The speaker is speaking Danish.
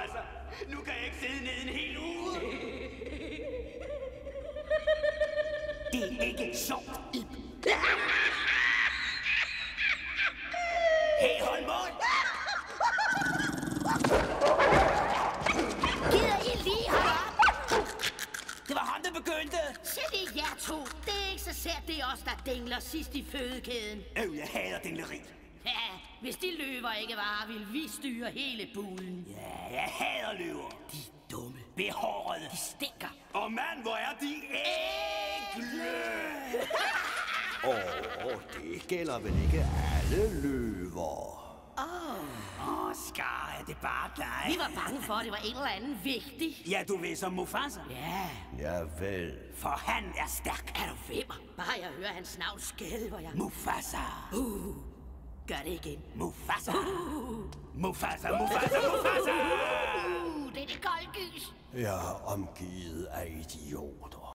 Mufasa. Nu kan jeg ikke sidde nede en hel uge. Det er ikke sjovt, Ib. Hey, hold mund! Gider I lige holde op? Det var ham, der begyndte. Se det jer to. Det er ikke så sært, det er os, der dingler sidst i fødekæden. Jeg hader dingleri. Ja, hvis de løver ikke var, vil vi styre hele bulen. Ja, jeg hader løver. De er dumme. Behårede. De stinker. Og mand, hvor er de ægle! Det gælder vel ikke alle løver. Scar, er det bare dig? Vi var bange for, at det var en eller anden vigtig. Ja, du ved som Mufasa. Ja, Ja vel. For han er stærk. er du vimmer? Bare jeg hører hans navn skælver jeg. Mufasa. Gør det igen. Mufasa. Mufasa, Mufasa, Mufasa! Det er det kolde gys. Jeg er omgivet af idioter.